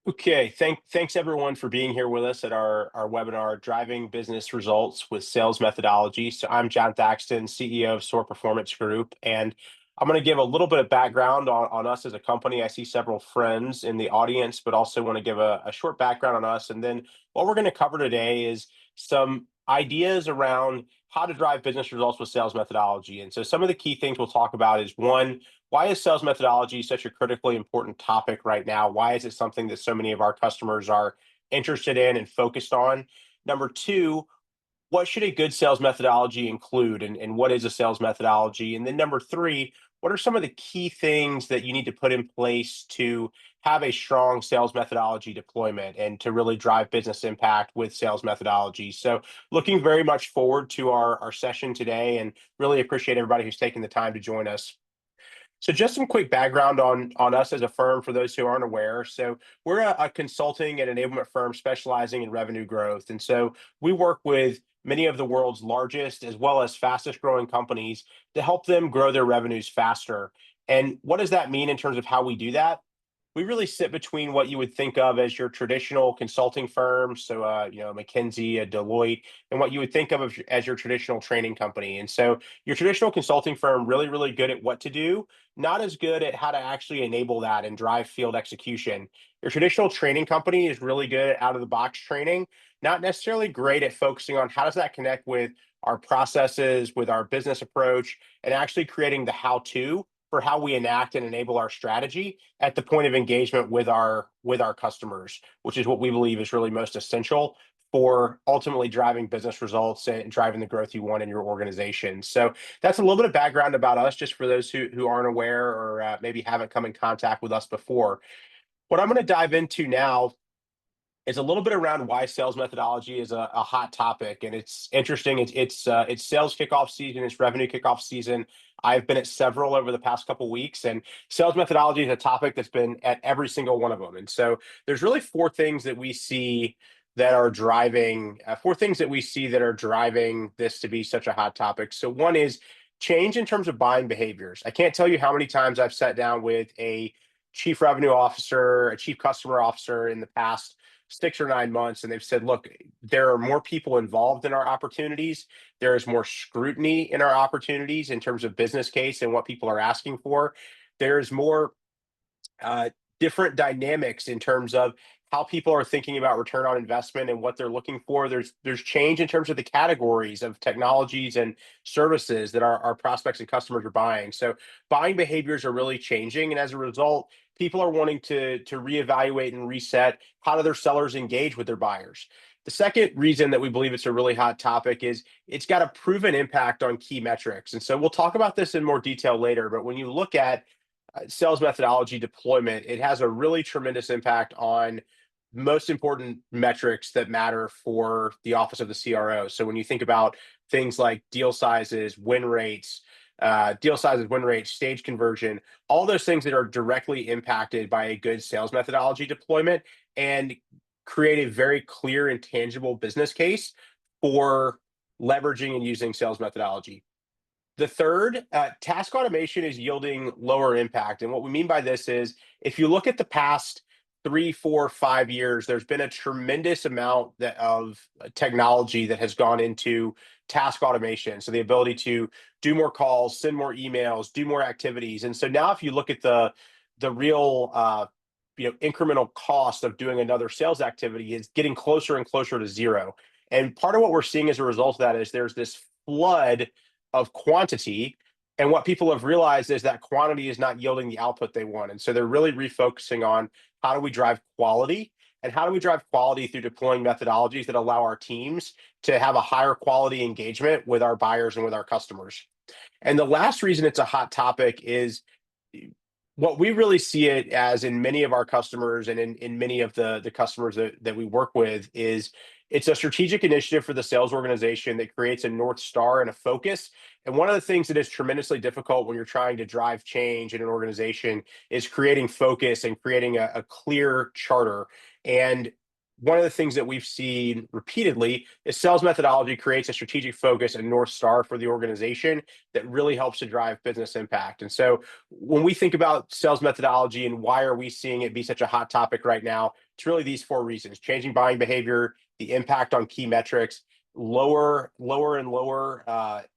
Okay, thanks everyone for being here with us at our webinar, Driving Business Results with Sales Methodology. So I'm John Thackston, CEO of SOAR Performance Group, and I'm going to give a little bit of background on us as a company. I see several friends in the audience, but also want to give a short background on us. And then what we're going to cover today is some ideas around how to drive business results with sales methodology. And so some of the key things we'll talk about is one, why is sales methodology such a critically important topic right now? Why is it something that so many of our customers are interested in and focused on? Number two, what should a good sales methodology include and what is a sales methodology? And then number three, what are some of the key things that you need to put in place to have a strong sales methodology deployment and to really drive business impact with sales methodology? So looking very much forward to our session today and really appreciate everybody who's taking the time to join us. So just some quick background on us as a firm for those who aren't aware. So we're a consulting and enablement firm specializing in revenue growth. And so we work with many of the world's largest as well as fastest growing companies to help them grow their revenues faster. And what does that mean in terms of how we do that? We really sit between what you would think of as your traditional consulting firm, so McKinsey, a Deloitte, and what you would think of as your traditional training company. And so your traditional consulting firm really, really good at what to do, not as good at how to actually enable that and drive field execution. Your traditional training company is really good at out of the box training, not necessarily great at focusing on how does that connect with our processes, with our business approach, and actually creating the how to for how we enact and enable our strategy at the point of engagement with our customers, which is what we believe is really most essential for ultimately driving business results and driving the growth you want in your organization. So that's a little bit of background about us, just for those who aren't aware or maybe haven't come in contact with us before. What I'm going to dive into now is a little bit around why sales methodology is a hot topic, and it's interesting. It's sales kickoff season, it's revenue kickoff season. I've been at several over the past couple weeks, and sales methodology is a topic that's been at every single one of them. And so there's really four things that we see that are driving this to be such a hot topic. So one is change in terms of buying behaviors. I can't tell you how many times I've sat down with a chief revenue officer, a chief customer officer in the past 6 or 9 months, and they've said, look, there are more people involved in our opportunities. There is more scrutiny in our opportunities in terms of business case and what people are asking for. There's more uh, different dynamics in terms of how people are thinking about return on investment and what they're looking for. There's change in terms of the categories of technologies and services that our prospects and customers are buying. So buying behaviors are really changing, and as a result, people are wanting to reevaluate and reset how do their sellers engage with their buyers. The second reason that we believe it's a really hot topic is it's got a proven impact on key metrics. And so we'll talk about this in more detail later, but when you look at sales methodology deployment, it has a really tremendous impact on most important metrics that matter for the office of the CRO. So when you think about things like deal sizes, win rates, stage conversion, all those things that are directly impacted by a good sales methodology deployment and create a very clear and tangible business case for leveraging and using sales methodology. The third, task automation is yielding lower impact. And what we mean by this is if you look at the past 3, 4, 5 years, there's been a tremendous amount of technology that has gone into task automation. So the ability to do more calls, send more emails, do more activities. And so now if you look at the real incremental cost of doing another sales activity is getting closer and closer to zero. And part of what we're seeing as a result of that is there's this flood of quantity. And what people have realized is that quantity is not yielding the output they want. And so they're really refocusing on how do we drive quality and how do we drive quality through deploying methodologies that allow our teams to have a higher quality engagement with our buyers and with our customers. And the last reason it's a hot topic is what we really see it as in many of our customers and in many of the customers that we work with is it's a strategic initiative for the sales organization that creates a North Star and a focus. And one of the things that is tremendously difficult when you're trying to drive change in an organization is creating focus and creating a clear charter. And one of the things that we've seen repeatedly is sales methodology creates a strategic focus and North Star for the organization that really helps to drive business impact. And so when we think about sales methodology and why are we seeing it be such a hot topic right now, it's really these four reasons: changing buying behavior, the impact on key metrics, lower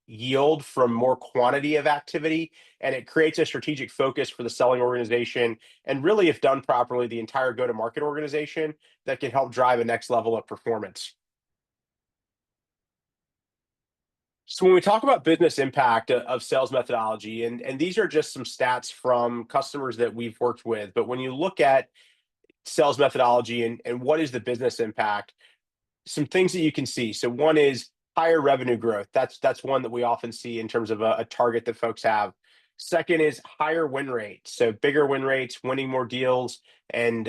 yield from more quantity of activity, and it creates a strategic focus for the selling organization, and really, if done properly, the entire go-to-market organization that can help drive a next level of performance. So when we talk about business impact of sales methodology, and these are just some stats from customers that we've worked with, but when you look at sales methodology and what is the business impact, some things that you can see. So one is higher revenue growth. That's one that we often see in terms of a target that folks have. Second is higher win rates. So bigger win rates, winning more deals, and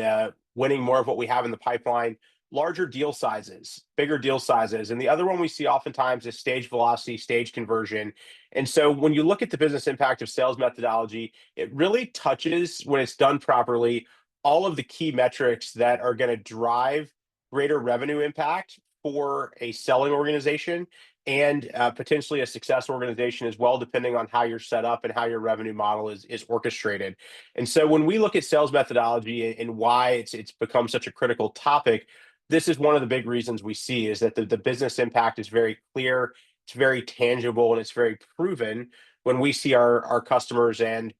winning more of what we have in the pipeline. Larger deal sizes, bigger deal sizes. And the other one we see oftentimes is stage velocity, stage conversion. And so when you look at the business impact of sales methodology, it really touches, when it's done properly, all of the key metrics that are going to drive greater revenue impact for a selling organization and potentially a success organization as well, depending on how you're set up and how your revenue model is orchestrated. And so when we look at sales methodology and why it's become such a critical topic, this is one of the big reasons we see is that the business impact is very clear, it's very tangible, and it's very proven when we see our customers and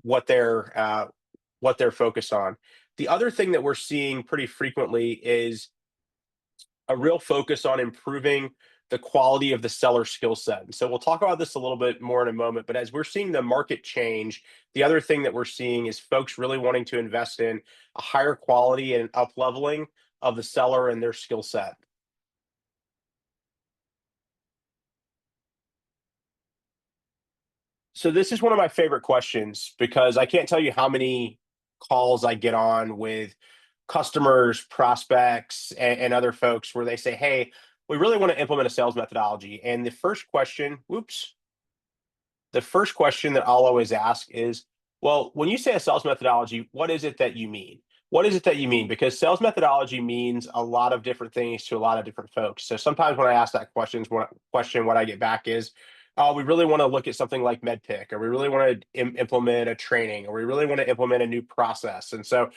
what they're focused on. The other thing that we're seeing pretty frequently is a real focus on improving the quality of the seller skill set. And so we'll talk about this a little bit more in a moment, but as we're seeing the market change, the other thing that we're seeing is folks really wanting to invest in a higher quality and up leveling of the seller and their skill set. So this is one of my favorite questions because I can't tell you how many calls I get on with customers, prospects, and other folks where they say, "Hey, we really want to implement a sales methodology." And the first question that I'll always ask is, "Well, when you say a sales methodology, what is it that you mean? What is it that you mean?" Because sales methodology means a lot of different things to a lot of different folks. So sometimes when I ask that question, what I get back is, "Oh, we really want to look at something like MedPick, or we really want to implement a training, or we really want to implement a new process." And so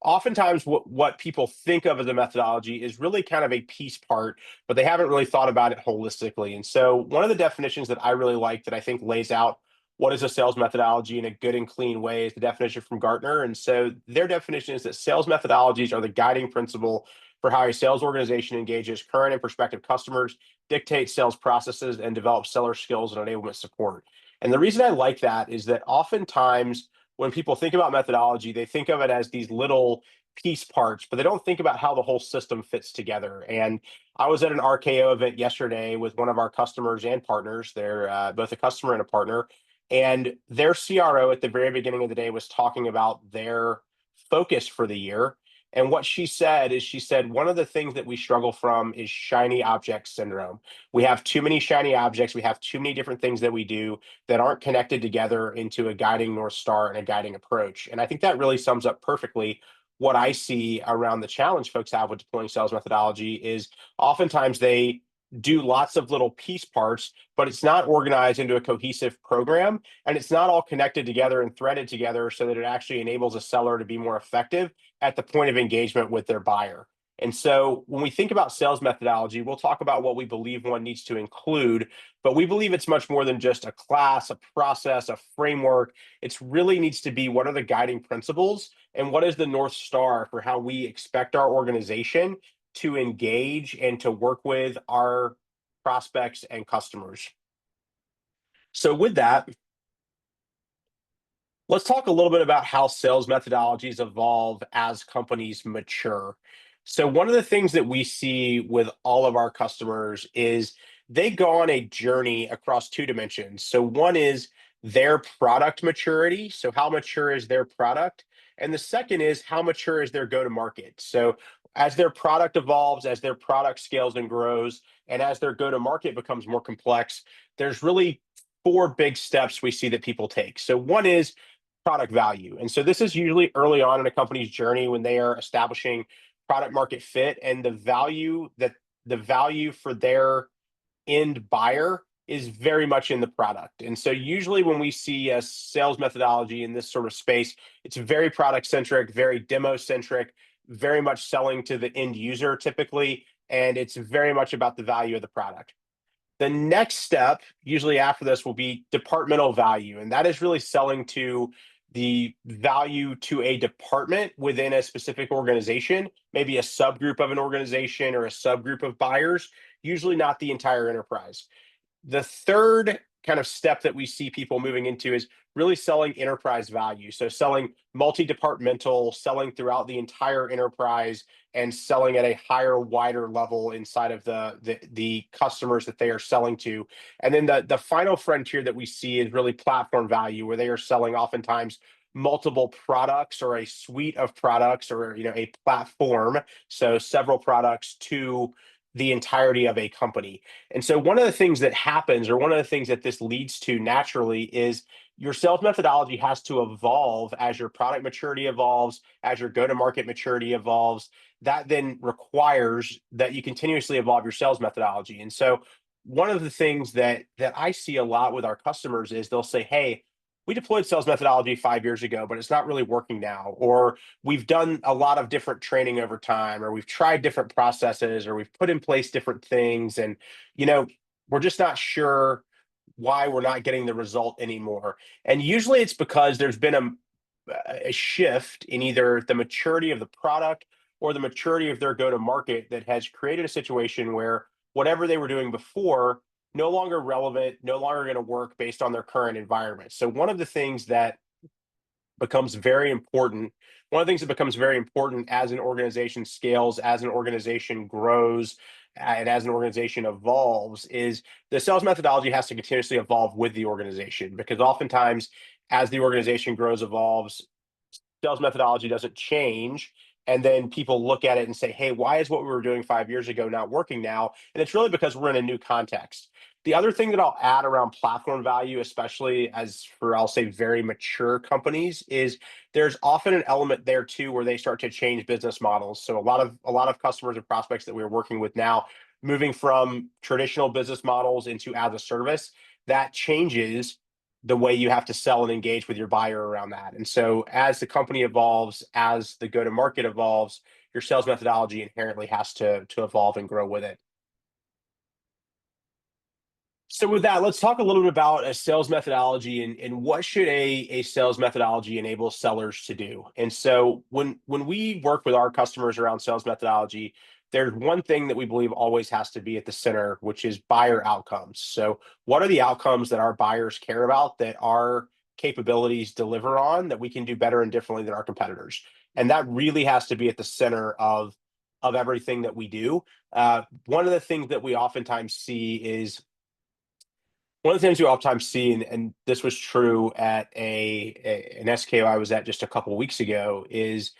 oftentimes what people think of as a methodology is really kind of a piece part, but they haven't really thought about it holistically. And so one of the definitions that I really like that I think lays out what is a sales methodology in a good and clean way is the definition from Gartner. And so their definition is that sales methodologies are the guiding principle for how a sales organization engages current and prospective customers, dictates sales processes, and develops seller skills and enablement support. And the reason I like that is that oftentimes when people think about methodology, they think of it as these little piece parts, but they don't think about how the whole system fits together. And I was at an RKO event yesterday with one of our customers and partners. They're both a customer and a partner. And their CRO at the very beginning of the day was talking about their focus for the year. And what she said is, she said, one of the things that we struggle from is shiny object syndrome. We have too many shiny objects. We have too many different things that we do that aren't connected together into a guiding North Star and a guiding approach. And I think that really sums up perfectly what I see around the challenge folks have with deploying sales methodology is oftentimes they do lots of little piece parts, but it's not organized into a cohesive program, and it's not all connected together and threaded together so that it actually enables a seller to be more effective at the point of engagement with their buyer. And so when we think about sales methodology, we'll talk about what we believe one needs to include, but we believe it's much more than just a class, a process, a framework. It really needs to be, what are the guiding principles and what is the North Star for how we expect our organization to engage and to work with our prospects and customers. So with that, let's talk a little bit about how sales methodologies evolve as companies mature. So one of the things that we see with all of our customers is they go on a journey across two dimensions. So one is their product maturity. So how mature is their product? And the second is how mature is their go-to-market. So as their product evolves, as their product scales and grows, and as their go-to-market becomes more complex, there's really four big steps we see that people take. So one is product value. And so this is usually early on in a company's journey when they are establishing product market fit and the value for their end buyer is very much in the product. And so usually when we see a sales methodology in this sort of space, it's very product centric, very demo centric, very much selling to the end user typically, and it's very much about the value of the product. The next step, usually after this, will be departmental value, and that is really selling to the value to a department within a specific organization, maybe a subgroup of an organization or a subgroup of buyers, usually not the entire enterprise. The third kind of step that we see people moving into is really selling enterprise value. So selling multi-departmental, selling throughout the entire enterprise, and selling at a higher, wider level inside of the customers that they are selling to. And then the final frontier that we see is really platform value, where they are selling oftentimes multiple products or a suite of products, or a platform, so several products to the entirety of a company. And so one of the things that happens, or one of the things that this leads to naturally, is your sales methodology has to evolve as your product maturity evolves, as your go-to-market maturity evolves. That then requires that you continuously evolve your sales methodology. And so one of the things that I see a lot with our customers is they'll say, hey, we deployed sales methodology 5 years ago, but it's not really working now. Or we've done a lot of different training over time, or we've tried different processes, or we've put in place different things. And, we're just not sure why we're not getting the result anymore. And usually it's because there's been a shift in either the maturity of the product or the maturity of their go-to-market that has created a situation where whatever they were doing before no longer relevant, no longer going to work based on their current environment. So one of the things that becomes very important, as an organization scales, as an organization grows, and as an organization evolves, is the sales methodology has to continuously evolve with the organization, because oftentimes as the organization grows, evolves, sales methodology doesn't change. And then people look at it and say, hey, why is what we were doing 5 years ago not working now? And it's really because we're in a new context. The other thing that I'll add around platform value, especially as for, I'll say, very mature companies, is there's often an element there too where they start to change business models. So a lot of customers and prospects that we're working with now, moving from traditional business models into as a service, that changes the way you have to sell and engage with your buyer around that. And so as the company evolves, as the go-to-market evolves, your sales methodology inherently has to evolve and grow with it. So with that, let's talk a little bit about a sales methodology, and what should a sales methodology enable sellers to do. And so when we work with our customers around sales methodology, there's one thing that we believe always has to be at the center, which is buyer outcomes. So what are the outcomes that our buyers care about, that our capabilities deliver on, that we can do better and differently than our competitors? And that really has to be at the center of everything that we do. One of the things that we oftentimes see is and this was true at an SKO I was at just a couple weeks ago, is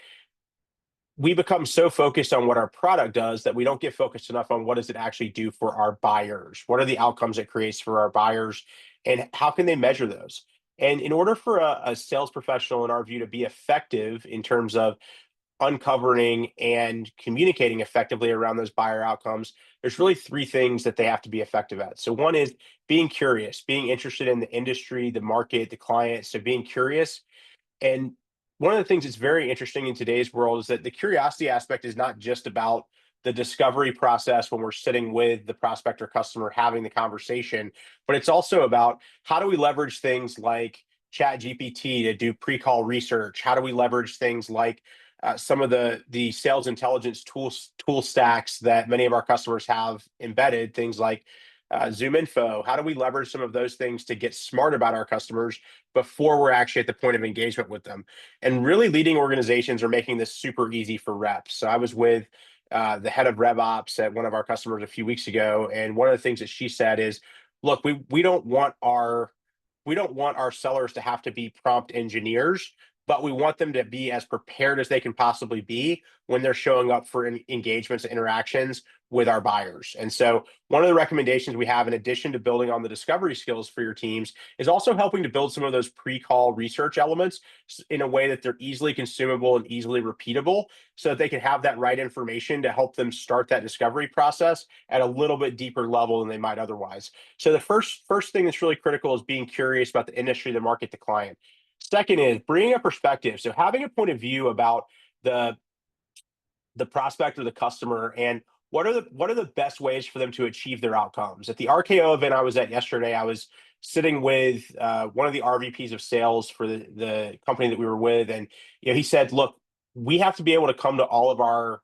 we become so focused on what our product does that we don't get focused enough on what does it actually do for our buyers. What are the outcomes it creates for our buyers, and how can they measure those? And in order for a sales professional, in our view, to be effective in terms of uncovering and communicating effectively around those buyer outcomes, there's really three things that they have to be effective at. So one is being curious, being interested in the industry, the market, the client. So being curious. And one of the things that's very interesting in today's world is that the curiosity aspect is not just about the discovery process when we're sitting with the prospect or customer having the conversation, but it's also about how do we leverage things like ChatGPT to do pre-call research? How do we leverage things like some of the sales intelligence tool stacks that many of our customers have embedded, things like Zoom Info? How do we leverage some of those things to get smart about our customers before we're actually at the point of engagement with them? And really leading organizations are making this super easy for reps. So I was with the head of RevOps at one of our customers a few weeks ago, and one of the things that she said is, look, we don't want our sellers to have to be prompt engineers, but we want them to be as prepared as they can possibly be when they're showing up for engagements and interactions with our buyers. And so one of the recommendations we have, in addition to building on the discovery skills for your teams, is also helping to build some of those pre-call research elements in a way that they're easily consumable and easily repeatable, so that they can have that right information to help them start that discovery process at a little bit deeper level than they might otherwise. So the first thing that's really critical is being curious about the industry, the market, the client. Second is bringing a perspective. So having a point of view about the prospect or the customer, and what are the best ways for them to achieve their outcomes. At the RKO event I was at yesterday, I was sitting with one of the RVPs of sales for the company that we were with, and he said, look, we have to be able to come to all of our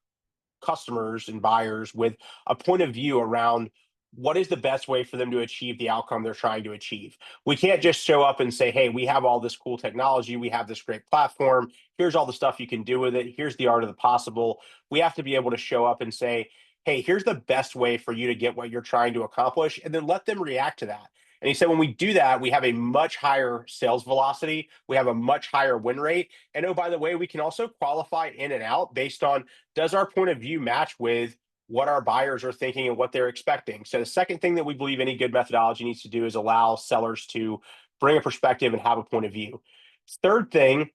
customers and buyers with a point of view around what is the best way for them to achieve the outcome they're trying to achieve. We can't just show up and say, hey, we have all this cool technology, we have this great platform, here's all the stuff you can do with it, here's the art of the possible. We have to be able to show up and say, hey, here's the best way for you to get what you're trying to accomplish, and then let them react to that. And he said, when we do that, we have a much higher sales velocity, we have a much higher win rate. And oh, by the way, we can also qualify in and out based on, does our point of view match with what our buyers are thinking and what they're expecting? So the second thing that we believe any good methodology needs to do is allow sellers to bring a perspective and have a point of view. Third thing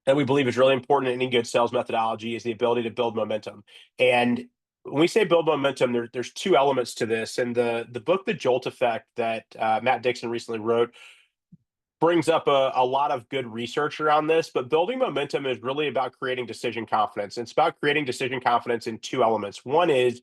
that we believe is really important in any good sales methodology is the ability to build momentum. And when we say build momentum, there's two elements to this. And the book, The Jolt Effect, that Matt Dixon recently wrote, brings up a lot of good research around this. But building momentum is really about creating decision confidence. It's about creating decision confidence in two elements. One is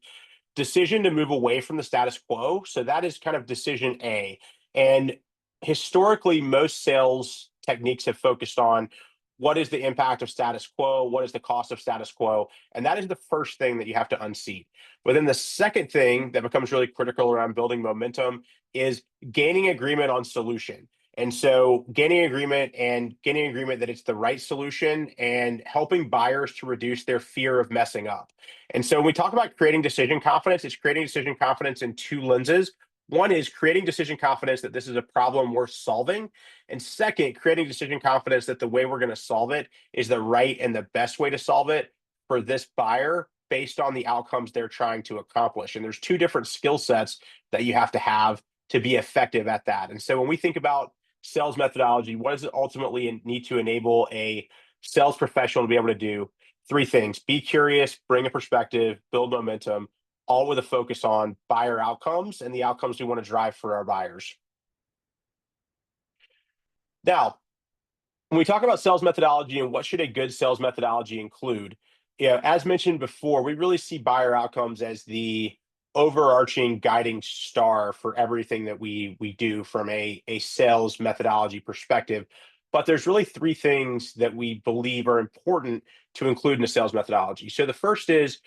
decision to move away from the status quo. So that is kind of decision A. And historically, most sales techniques have focused on what is the impact of status quo, what is the cost of status quo, and that is the first thing that you have to unseat. But then the second thing that becomes really critical around building momentum is gaining agreement on solution. And so gaining agreement that it's the right solution, and helping buyers to reduce their fear of messing up. And so when we talk about creating decision confidence, it's creating decision confidence in two lenses. One is creating decision confidence that this is a problem worth solving. And second, creating decision confidence that the way we're going to solve it is the right and the best way to solve it for this buyer based on the outcomes they're trying to accomplish. And there's two different skill sets that you have to be effective at that. And so when we think about sales methodology, what does it ultimately need to enable a sales professional to be able to do? Three things: be curious, bring a perspective, build momentum, all with a focus on buyer outcomes and the outcomes we want to drive for our buyers. Now, when we talk about sales methodology and what should a good sales methodology include, as mentioned before, we really see buyer outcomes as the overarching guiding star for everything that we do from a sales methodology perspective. But there's really three things that we believe are important to include in a sales methodology. So the first is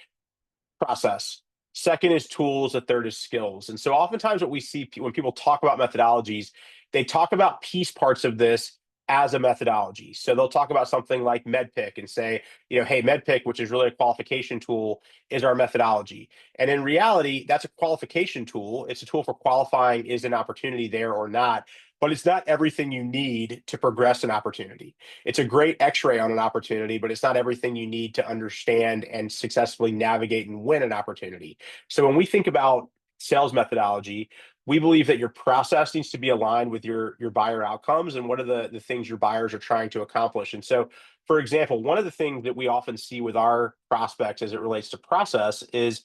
process. Second is tools. The third is skills. And so oftentimes what we see when people talk about methodologies, they talk about piece parts of this as a methodology. So they'll talk about something like MedPick and say, hey, MedPick, which is really a qualification tool, is our methodology. And in reality, that's a qualification tool. It's a tool for qualifying, is an opportunity there or not, but it's not everything you need to progress an opportunity. It's a great X-ray on an opportunity, but it's not everything you need to understand and successfully navigate and win an opportunity. So when we think about sales methodology, we believe that your process needs to be aligned with your buyer outcomes and what are the things your buyers are trying to accomplish. And so, for example, one of the things that we often see with our prospects as it relates to process is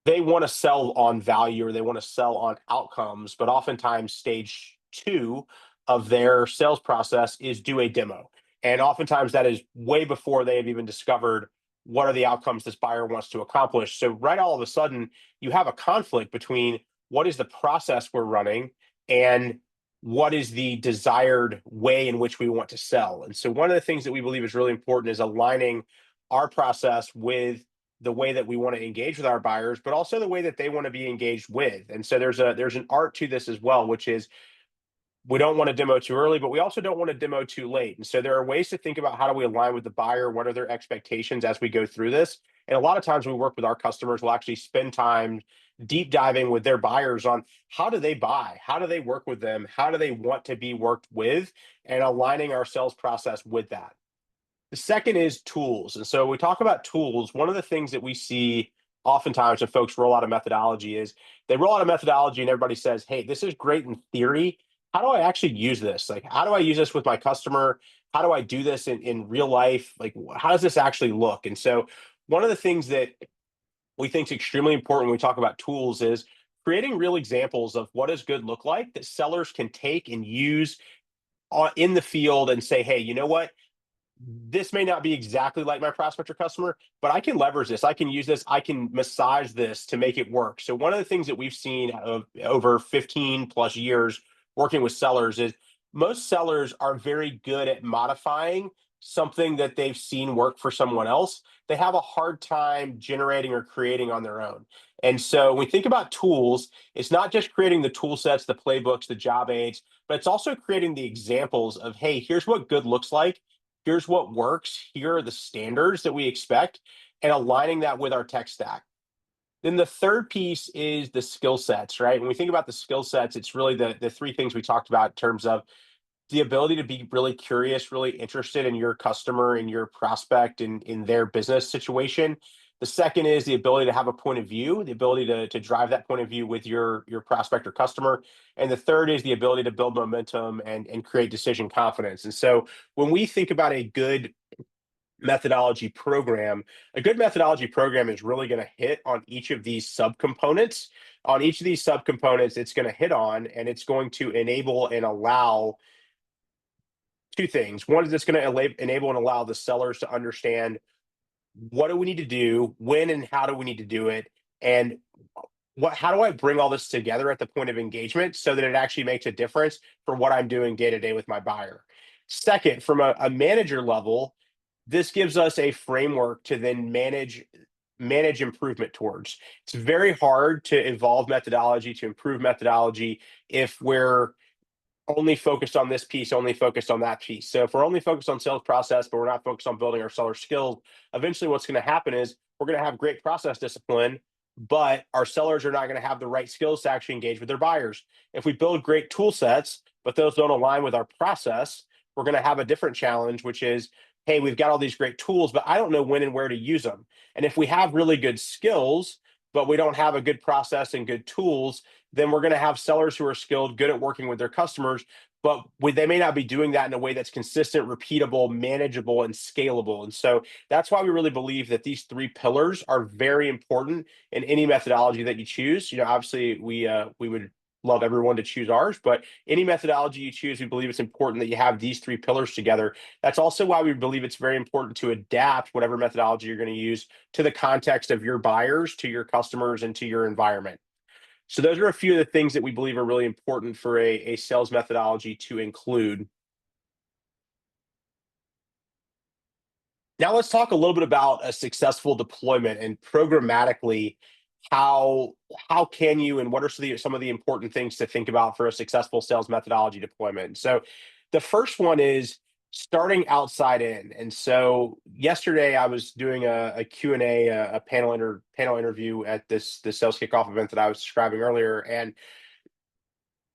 they want to sell on value or they want to sell on outcomes, but oftentimes stage two of their sales process is do a demo. And oftentimes that is way before they have even discovered what are the outcomes this buyer wants to accomplish. So right all of a sudden, you have a conflict between what is the process we're running and what is the desired way in which we want to sell. And so one of the things that we believe is really important is aligning our process with the way that we want to engage with our buyers, but also the way that they want to be engaged with. And so there's an art to this as well, which is we don't want to demo too early, but we also don't want to demo too late. And so there are ways to think about how do we align with the buyer, what are their expectations as we go through this. And a lot of times when we work with our customers, we'll actually spend time deep diving with their buyers on how do they buy, how do they work with them, how do they want to be worked with, and aligning our sales process with that. The second is tools. And so we talk about tools. One of the things that we see oftentimes when folks roll out a methodology is they roll out a methodology and everybody says, hey, this is great in theory. How do I actually use this? Like, how do I use this with my customer? How do I do this in real life? Like, how does this actually look? And so one of the things that we think is extremely important when we talk about tools is creating real examples of what does good look like that sellers can take and use in the field and say, hey, you know what? This may not be exactly like my prospect or customer, but I can leverage this. I can use this. I can massage this to make it work. So one of the things that we've seen over 15 plus years working with sellers is most sellers are very good at modifying something that they've seen work for someone else. They have a hard time generating or creating on their own. And so when we think about tools, it's not just creating the tool sets, the playbooks, the job aids, but it's also creating the examples of, hey, here's what good looks like. Here's what works. Here are the standards that we expect, and aligning that with our tech stack. Then the third piece is the skill sets, right? When we think about the skill sets, it's really the three things we talked about in terms of the ability to be really curious, really interested in your customer and your prospect and in their business situation. The second is the ability to have a point of view, the ability to drive that point of view with your prospect or customer. And the third is the ability to build momentum and create decision confidence. And so when we think about a good methodology program, a good methodology program is really going to hit on each of these subcomponents. On each of these subcomponents, it's going to hit on and it's going to enable and allow two things. One is it's going to enable and allow the sellers to understand what do we need to do, when and how do we need to do it, and how do I bring all this together at the point of engagement so that it actually makes a difference for what I'm doing day to day with my buyer. Second, from a manager level, this gives us a framework to then manage improvement towards. It's very hard to evolve methodology, to improve methodology if we're only focused on this piece, only focused on that piece. So if we're only focused on sales process, but we're not focused on building our seller skills, eventually what's going to happen is we're going to have great process discipline, but our sellers are not going to have the right skills to actually engage with their buyers. If we build great tool sets, but those don't align with our process, we're going to have a different challenge, which is, hey, we've got all these great tools, but I don't know when and where to use them. And if we have really good skills, but we don't have a good process and good tools, then we're going to have sellers who are skilled, good at working with their customers, but they may not be doing that in a way that's consistent, repeatable, manageable, and scalable. And so that's why we really believe that these three pillars are very important in any methodology that you choose. You know, obviously we would love everyone to choose ours, but any methodology you choose, we believe it's important that you have these three pillars together. That's also why we believe it's very important to adapt whatever methodology you're going to use to the context of your buyers, to your customers, and to your environment. So those are a few of the things that we believe are really important for a sales methodology to include. Now let's talk a little bit about a successful deployment and programmatically how can you and what are some of the important things to think about for a successful sales methodology deployment. So the first one is starting outside in. And so yesterday I was doing a Q&A, a panel interview at the sales kickoff event that I was describing earlier. And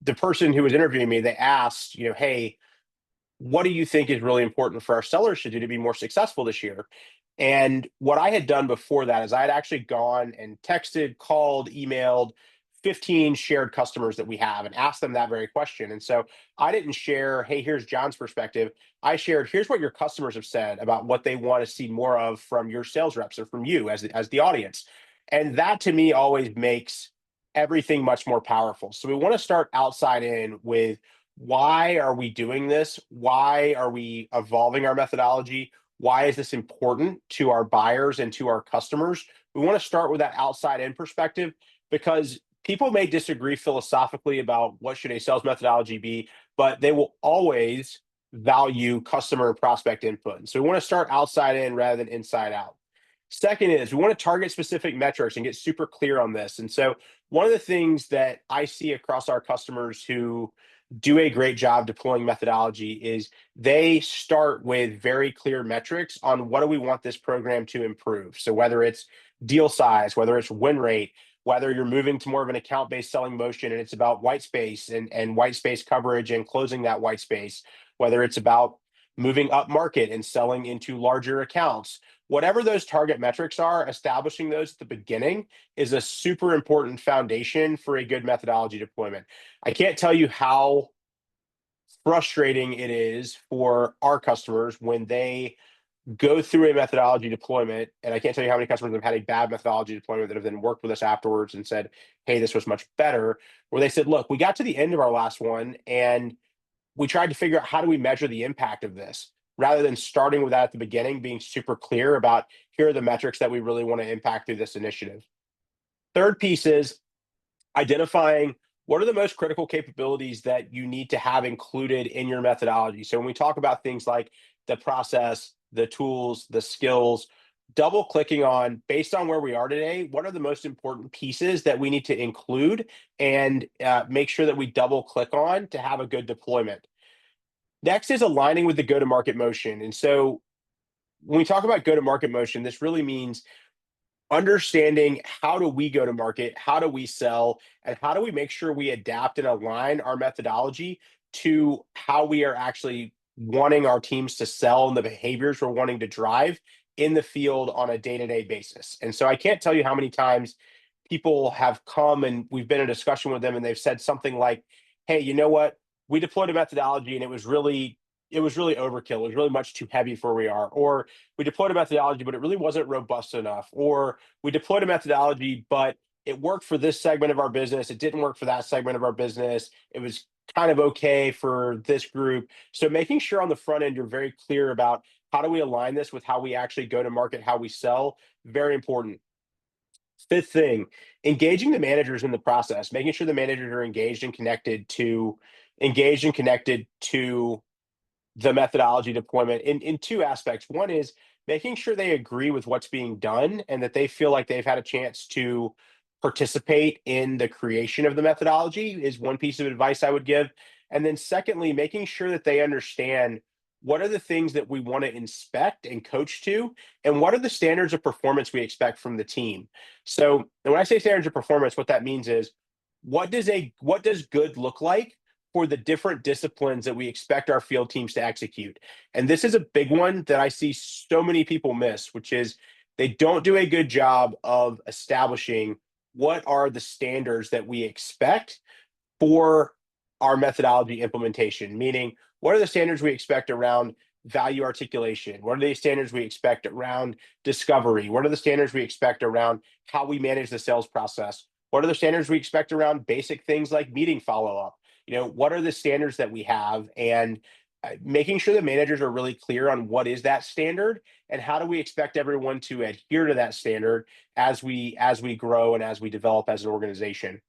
the person who was interviewing me, they asked, you know, hey, what do you think is really important for our sellers to do to be more successful this year? And what I had done before that is I had actually gone and texted, called, emailed 15 shared customers that we have and asked them that very question. And so I didn't share, hey, here's John's perspective. I shared, here's what your customers have said about what they want to see more of from your sales reps or from you as the audience. And that to me always makes everything much more powerful. So we want to start outside in with, why are we doing this? Why are we evolving our methodology? Why is this important to our buyers and to our customers? We want to start with that outside in perspective because people may disagree philosophically about what should a sales methodology be, but they will always value customer and prospect input. And so we want to start outside in rather than inside out. Second is we want to target specific metrics and get super clear on this. And so one of the things that I see across our customers who do a great job deploying methodology is they start with very clear metrics on what do we want this program to improve. So whether it's deal size, whether it's win rate, whether you're moving to more of an account-based selling motion and it's about white space and white space coverage and closing that white space, whether it's about moving up market and selling into larger accounts, whatever those target metrics are, establishing those at the beginning is a super important foundation for a good methodology deployment. I can't tell you how frustrating it is for our customers when they go through a methodology deployment, and I can't tell you how many customers have had a bad methodology deployment that have then worked with us afterwards and said, hey, this was much better, where they said, look, we got to the end of our last one and we tried to figure out how do we measure the impact of this rather than starting with that at the beginning, being super clear about here are the metrics that we really want to impact through this initiative. Third piece is identifying what are the most critical capabilities that you need to have included in your methodology. So when we talk about things like the process, the tools, the skills, double clicking on, based on where we are today, what are the most important pieces that we need to include and make sure that we double click on to have a good deployment. Next is aligning with the go-to-market motion. And so when we talk about go-to-market motion, this really means understanding how do we go to market, how do we sell, and how do we make sure we adapt and align our methodology to how we are actually wanting our teams to sell and the behaviors we're wanting to drive in the field on a day-to-day basis. And so I can't tell you how many times people have come and we've been in a discussion with them and they've said something like, hey, you know what? We deployed a methodology and it was really overkill. It was really much too heavy for where we are. Or we deployed a methodology, but it really wasn't robust enough. Or we deployed a methodology, but it worked for this segment of our business. It didn't work for that segment of our business. It was kind of okay for this group. So making sure on the front end, you're very clear about how do we align this with how we actually go to market, how we sell, very important. Fifth thing, engaging the managers in the process, making sure the managers are engaged and connected to the methodology deployment in two aspects. One is making sure they agree with what's being done and that they feel like they've had a chance to participate in the creation of the methodology is one piece of advice I would give. And then secondly, making sure that they understand what are the things that we want to inspect and coach to, and what are the standards of performance we expect from the team. So and when I say standards of performance, what that means is what does good look like for the different disciplines that we expect our field teams to execute. And this is a big one that I see so many people miss, which is they don't do a good job of establishing what are the standards that we expect for our methodology implementation, meaning what are the standards we expect around value articulation? What are the standards we expect around discovery? What are the standards we expect around how we manage the sales process? What are the standards we expect around basic things like meeting follow-up? What are the standards that we have? And making sure the managers are really clear on what is that standard and how do we expect everyone to adhere to that standard as we grow and as we develop as an organization.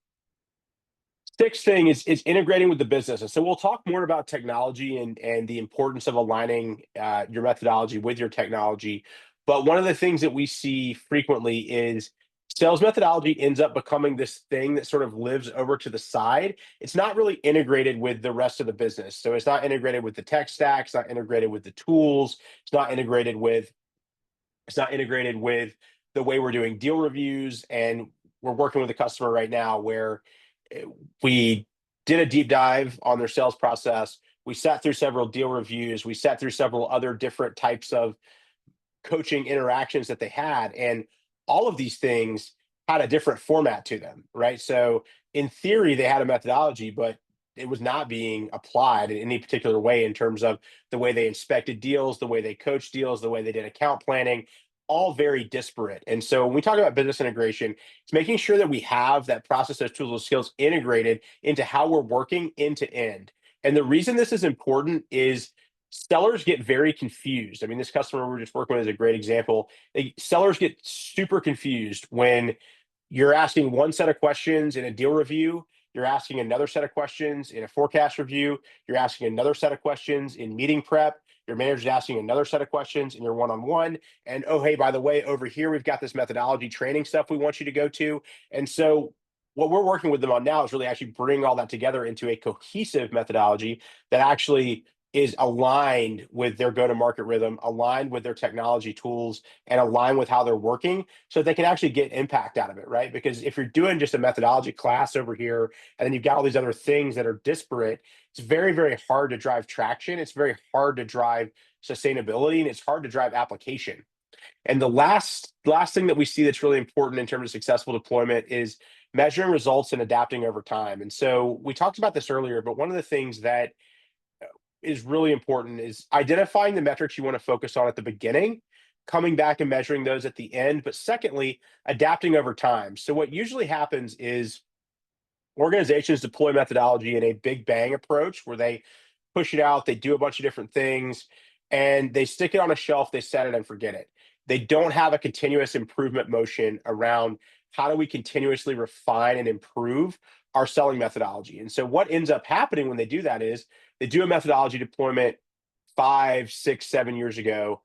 Sixth thing is integrating with the business. And so we'll talk more about technology and the importance of aligning your methodology with your technology. But one of the things that we see frequently is sales methodology ends up becoming this thing that sort of lives over to the side. It's not really integrated with the rest of the business. So it's not integrated with the tech stack, it's not integrated with the tools, it's not integrated with the way we're doing deal reviews. And we're working with a customer right now where we did a deep dive on their sales process. We sat through several deal reviews. We sat through several other different types of coaching interactions that they had. And all of these things had a different format to them, right? So in theory, they had a methodology, but it was not being applied in any particular way in terms of the way they inspected deals, the way they coached deals, the way they did account planning, all very disparate. And so when we talk about business integration, it's making sure that we have that process, those tools, those skills integrated into how we're working end to end. And the reason this is important is sellers get very confused. I mean, this customer we're just working with is a great example. Sellers get super confused when you're asking one set of questions in a deal review, you're asking another set of questions in a forecast review, you're asking another set of questions in meeting prep, your manager's asking another set of questions in your one-on-one, and oh, hey, by the way, over here, we've got this methodology training stuff we want you to go to. And so what we're working with them on now is really actually bring all that together into a cohesive methodology that actually is aligned with their go-to-market rhythm, aligned with their technology tools, and aligned with how they're working so they can actually get impact out of it, right? Because if you're doing just a methodology class over here, and then you've got all these other things that are disparate, it's very, very hard to drive traction. It's very hard to drive sustainability, and it's hard to drive application. And the last thing that we see that's really important in terms of successful deployment is measuring results and adapting over time. And so we talked about this earlier, but one of the things that is really important is identifying the metrics you want to focus on at the beginning, coming back and measuring those at the end, but secondly, adapting over time. So what usually happens is organizations deploy methodology in a big bang approach where they push it out, they do a bunch of different things, and they stick it on a shelf, they set it and forget it. They don't have a continuous improvement motion around how do we continuously refine and improve our selling methodology. And so what ends up happening when they do that is they do a methodology deployment 5, 6, 7 years ago.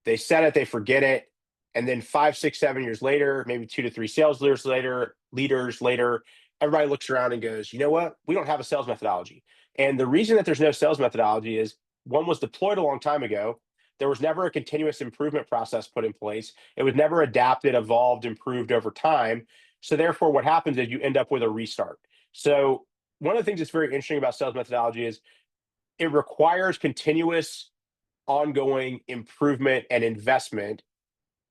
They set it, they forget it. And then 5, 6, 7 years later, maybe 2 to 3 sales leaders later, everybody looks around and goes, you know what? We don't have a sales methodology. And the reason that there's no sales methodology is one was deployed a long time ago. There was never a continuous improvement process put in place. It was never adapted, evolved, improved over time. So therefore, what happens is you end up with a restart. So one of the things that's very interesting about sales methodology is it requires continuous ongoing improvement and investment,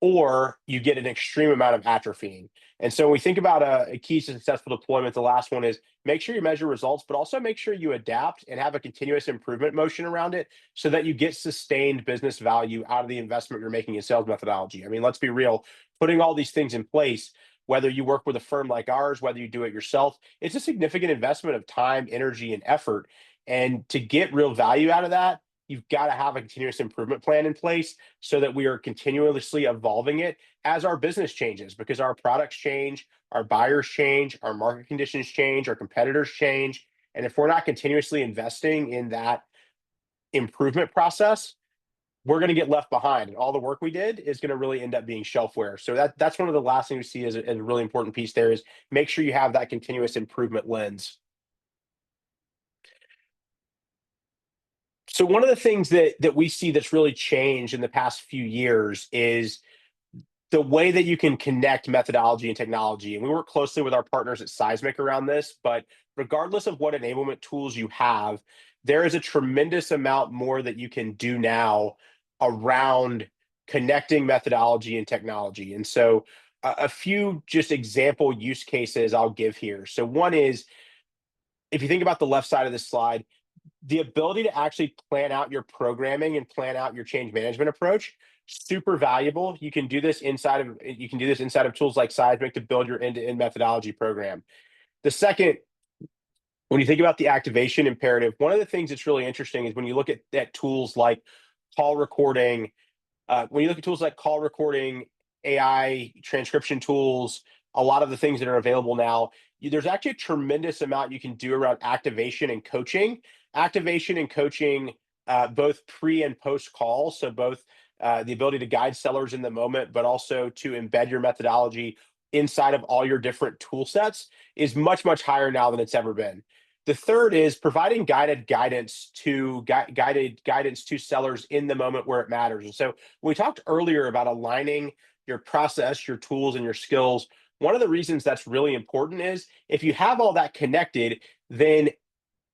or you get an extreme amount of atrophying. And so when we think about a key to successful deployment, the last one is make sure you measure results, but also make sure you adapt and have a continuous improvement motion around it so that you get sustained business value out of the investment you're making in sales methodology. I mean, let's be real, putting all these things in place, whether you work with a firm like ours, whether you do it yourself, it's a significant investment of time, energy, and effort. And to get real value out of that, you've got to have a continuous improvement plan in place so that we are continuously evolving it as our business changes, because our products change, our buyers change, our market conditions change, our competitors change. And if we're not continuously investing in that improvement process, we're going to get left behind. And all the work we did is going to really end up being shelfware. So that's one of the last things we see as a really important piece there is make sure you have that continuous improvement lens. So one of the things that we see that's really changed in the past few years is the way that you can connect methodology and technology. And we work closely with our partners at Seismic around this, but regardless of what enablement tools you have, there is a tremendous amount more that you can do now around connecting methodology and technology. And so a few just example use cases I'll give here. So one is, if you think about the left side of this slide, the ability to actually plan out your programming and plan out your change management approach, super valuable. You can do this inside of tools like Seismic to build your end-to-end methodology program. The second, when you think about the activation imperative, one of the things that's really interesting is when you look at tools like call recording, AI transcription tools, a lot of the things that are available now, there's actually a tremendous amount you can do around activation and coaching. Activation and coaching, both pre and post call. So both the ability to guide sellers in the moment, but also to embed your methodology inside of all your different tool sets is much, much higher now than it's ever been. The third is providing guided guidance to sellers in the moment where it matters. And so we talked earlier about aligning your process, your tools, and your skills. One of the reasons that's really important is if you have all that connected, then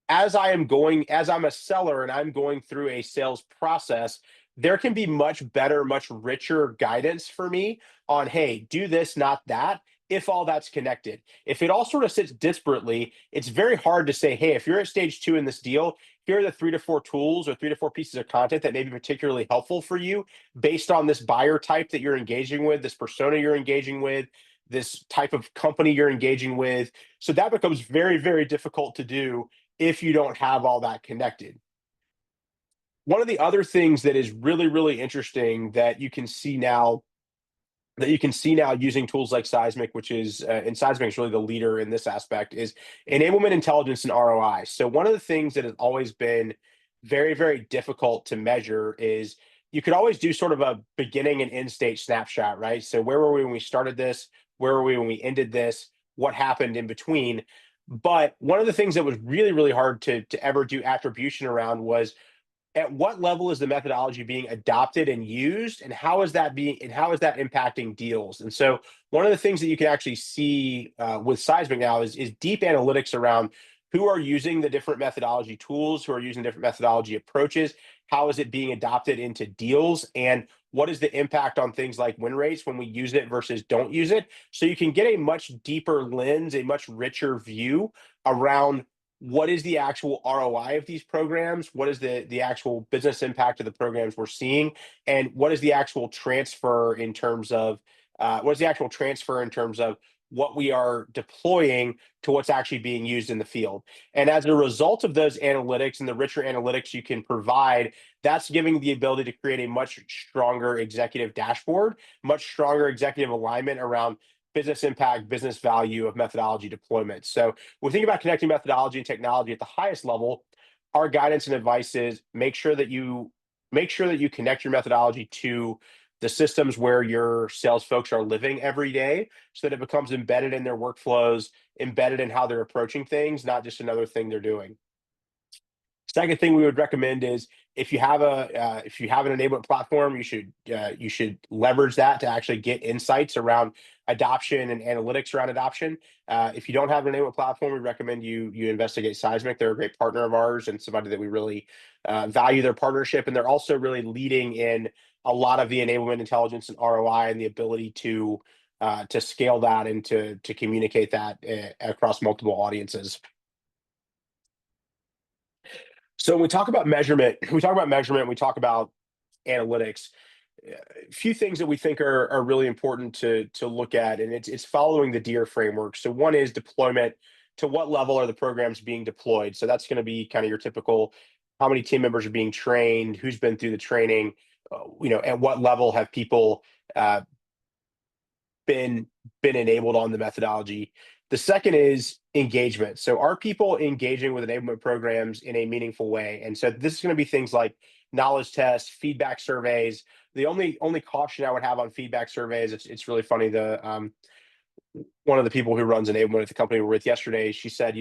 as I'm a seller and I'm going through a sales process, there can be much better, much richer guidance for me on, hey, do this, not that, if all that's connected. If it all sort of sits disparately, it's very hard to say, hey, if you're at stage 2 in this deal, here are the 3 to 4 tools or 3 to 4 pieces of content that may be particularly helpful for you based on this buyer type that you're engaging with, this persona you're engaging with, this type of company you're engaging with. So that becomes very, very difficult to do if you don't have all that connected. One of the other things that is really, really interesting that you can see now using tools like Seismic, which is, and Seismic is really the leader in this aspect, is enablement intelligence and ROI. So one of the things that has always been very, very difficult to measure is you could always do sort of a beginning and end state snapshot, right? So where were we when we started this? Where were we when we ended this? What happened in between? But one of the things that was really, really hard to ever do attribution around was at what level is the methodology being adopted and used, and how is that impacting deals? And so one of the things that you can actually see with Seismic now is deep analytics around who are using the different methodology tools, who are using different methodology approaches, how is it being adopted into deals, and what is the impact on things like win rates when we use it versus don't use it. So you can get a much deeper lens, a much richer view around what is the actual ROI of these programs, what is the actual business impact of the programs we're seeing, and what is the actual transfer in terms of what we are deploying to what's actually being used in the field. And as a result of those analytics and the richer analytics you can provide, that's giving the ability to create a much stronger executive dashboard, much stronger executive alignment around business impact, business value of methodology deployment. So when we think about connecting methodology and technology at the highest level, our guidance and advice is make sure that you connect your methodology to the systems where your sales folks are living every day so that it becomes embedded in their workflows, embedded in how they're approaching things, not just another thing they're doing. Second thing we would recommend is if you have an enablement platform, you should leverage that to actually get insights around adoption and analytics around adoption. If you don't have an enablement platform, we recommend you investigate Seismic. They're a great partner of ours and somebody that we really value their partnership, and they're also really leading in a lot of the enablement intelligence and ROI and the ability to scale that and to communicate that across multiple audiences. So when we talk about measurement, we talk about analytics. A few things that we think are really important to look at, and it's following the DEAR framework. So one is deployment. To what level are the programs being deployed? So that's going to be kind of your typical, how many team members are being trained, who's been through the training, at what level have people uh, been enabled on the methodology. The second is engagement. So are people engaging with enablement programs in a meaningful way? And so this is going to be things like knowledge tests, feedback surveys. The only caution I would have on feedback surveys, it's really funny. One of the people who runs enablement at the company we were with yesterday, she said,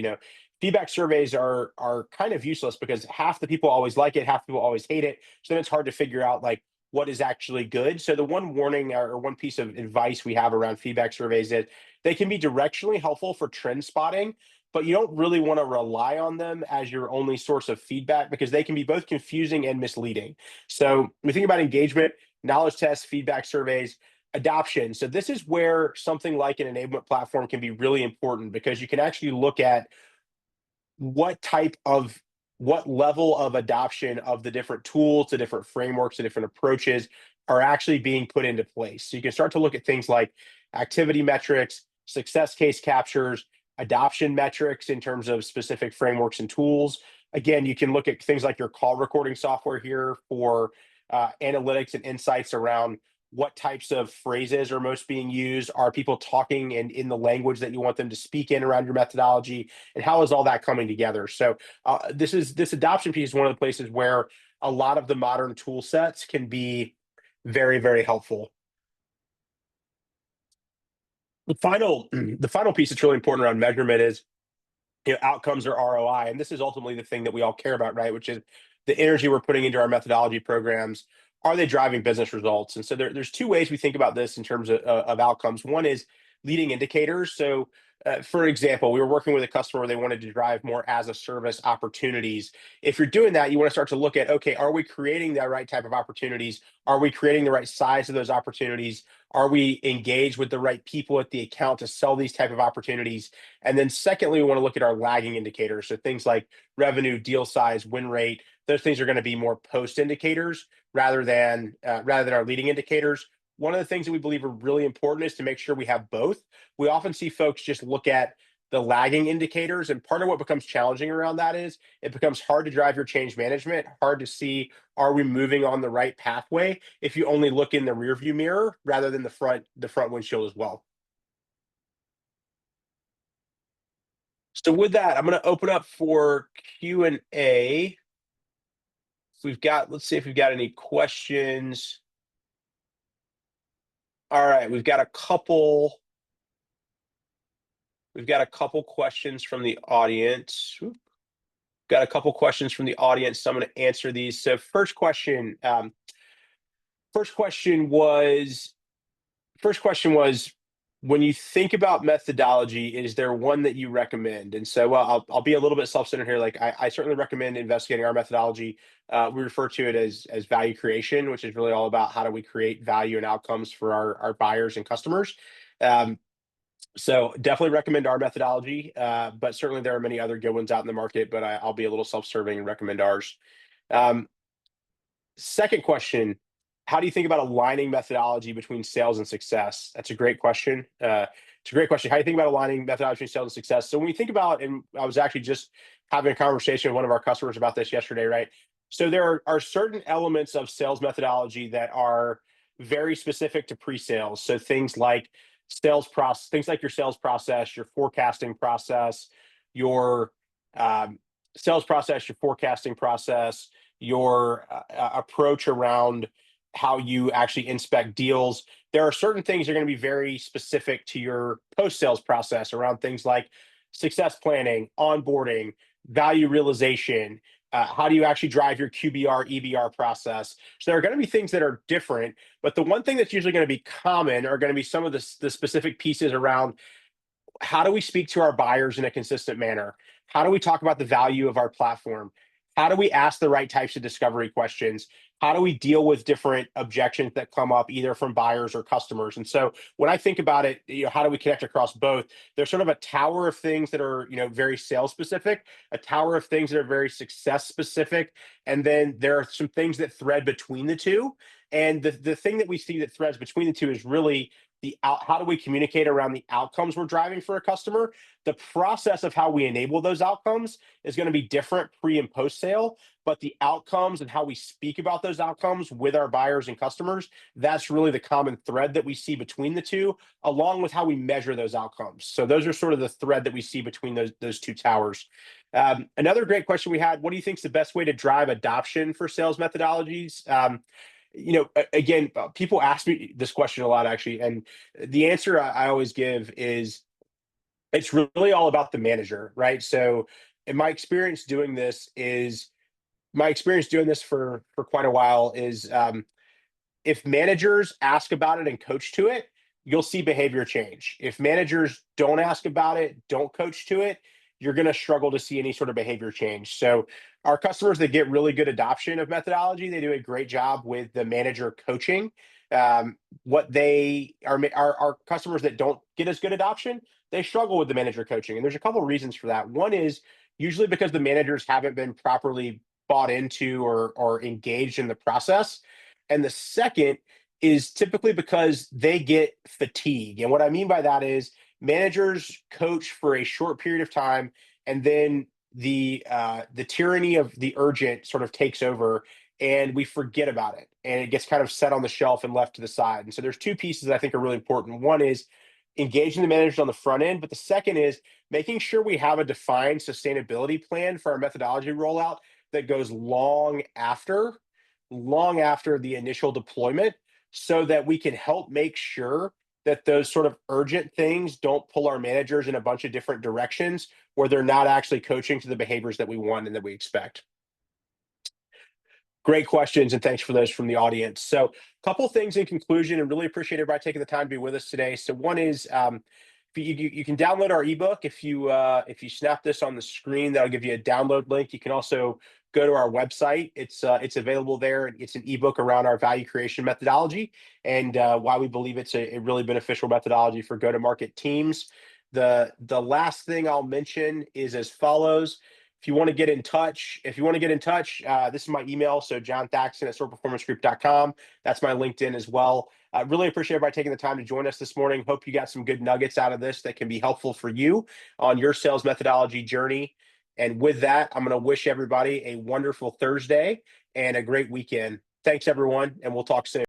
feedback surveys are kind of useless because half the people always like it, half the people always hate it. So then it's hard to figure out like what is actually good. So the one warning or one piece of advice we have around feedback surveys is they can be directionally helpful for trend spotting, but you don't really want to rely on them as your only source of feedback because they can be both confusing and misleading. So when we think about engagement, knowledge tests, feedback surveys, adoption. So this is where something like an enablement platform can be really important because you can actually look at what level of adoption of the different tools, the different frameworks, the different approaches are actually being put into place. So you can start to look at things like activity metrics, success case captures, adoption metrics in terms of specific frameworks and tools. Again, you can look at things like your call recording software here for analytics and insights around what types of phrases are most being used. Are people talking in the language that you want them to speak in around your methodology? And how is all that coming together? So this adoption piece is one of the places where a lot of the modern tool sets can be very, very helpful. The final piece that's really important around measurement is outcomes or ROI. And this is ultimately the thing that we all care about, right? Which is the energy we're putting into our methodology programs. Are they driving business results? And so there's two ways we think about this in terms of outcomes. One is leading indicators. So for example, we were working with a customer where they wanted to drive more as a service opportunities. If you're doing that, you want to start to look at, okay, are we creating the right type of opportunities? Are we creating the right size of those opportunities? Are we engaged with the right people at the account to sell these type of opportunities? And then secondly, we want to look at our lagging indicators. So things like revenue, deal size, win rate, those things are going to be more post indicators rather than our leading indicators. One of the things that we believe are really important is to make sure we have both. We often see folks just look at the lagging indicators, and part of what becomes challenging around that is it becomes hard to drive your change management, hard to see, are we moving on the right pathway if you only look in the rearview mirror rather than the front windshield as well. So with that, I'm going to open up for Q&A. Let's see if we've got any questions. All right, we've got a couple questions from the audience. Got a couple questions from the audience, so I'm going to answer these. So first question was when you think about methodology, is there one that you recommend? And so, well, I'll be a little bit self-centered here. Like I certainly recommend investigating our methodology. We refer to it as value creation, which is really all about how do we create value and outcomes for our buyers and customers. Um, so definitely recommend our methodology, but certainly there are many other good ones out in the market, but I'll be a little self-serving and recommend ours. Um, Second question, how do you think about aligning methodology between sales and success? That's a great question. It's a great question. How do you think about aligning methodology between sales and success? So when we think about, and I was actually just having a conversation with one of our customers about this yesterday, right? So there are certain elements of sales methodology that are very specific to pre-sales. So things like sales process, things like your sales process, your forecasting process, your sales process, your forecasting process, your approach around how you actually inspect deals. There are certain things that are going to be very specific to your post-sales process around things like success planning, onboarding, value realization. How do you actually drive your QBR, EBR process? So there are going to be things that are different, but the one thing that's usually going to be common are going to be some of the specific pieces around how do we speak to our buyers in a consistent manner? How do we talk about the value of our platform? How do we ask the right types of discovery questions? How do we deal with different objections that come up either from buyers or customers? And so when I think about it, how do we connect across both? There's sort of a tower of things that are, very sales specific, a tower of things that are very success specific, and then there are some things that thread between the two. And the thing that we see that threads between the two is really how do we communicate around the outcomes we're driving for a customer. The process of how we enable those outcomes is going to be different pre and post sale, but the outcomes and how we speak about those outcomes with our buyers and customers, that's really the common thread that we see between the two, along with how we measure those outcomes. So those are sort of the thread that we see between those two towers. Another great question we had: what do you think is the best way to drive adoption for sales methodologies? Again, people ask me this question a lot, actually, and the answer I always give is it's really all about the manager, right? So, in my experience doing this for quite a while is if managers ask about it and coach to it, you'll see behavior change. If managers don't ask about it, don't coach to it, you're going to struggle to see any sort of behavior change. So our customers that get really good adoption of methodology, they do a great job with the manager coaching. What they are, our customers that don't get as good adoption, they struggle with the manager coaching. And there's a couple of reasons for that. One is usually because the managers haven't been properly bought into or engaged in the process. And the second is typically because they get fatigue. And what I mean by that is managers coach for a short period of time, and then the tyranny of the urgent sort of takes over, and we forget about it, and it gets kind of set on the shelf and left to the side. And so there's two pieces that I think are really important. One is engaging the managers on the front end, but the second is making sure we have a defined sustainability plan for our methodology rollout that goes long after the initial deployment, so that we can help make sure that those sort of urgent things don't pull our managers in a bunch of different directions where they're not actually coaching to the behaviors that we want and that we expect. Great questions, and thanks for those from the audience. So a couple things in conclusion, and really appreciate everybody taking the time to be with us today. So one is you can download our ebook. If you snap this on the screen, that'll give you a download link. You can also go to our website. It's available there. It's an ebook around our value creation methodology and why we believe it's a really beneficial methodology for go-to-market teams. The last thing I'll mention is as follows. If you want to get in touch, this is my email. So John Thackston at SOARperformancegroup.com. That's my LinkedIn as well. I really appreciate everybody taking the time to join us this morning. Hope you got some good nuggets out of this that can be helpful for you on your sales methodology journey. And with that, I'm going to wish everybody a wonderful Thursday and a great weekend. Thanks, everyone, and we'll talk soon.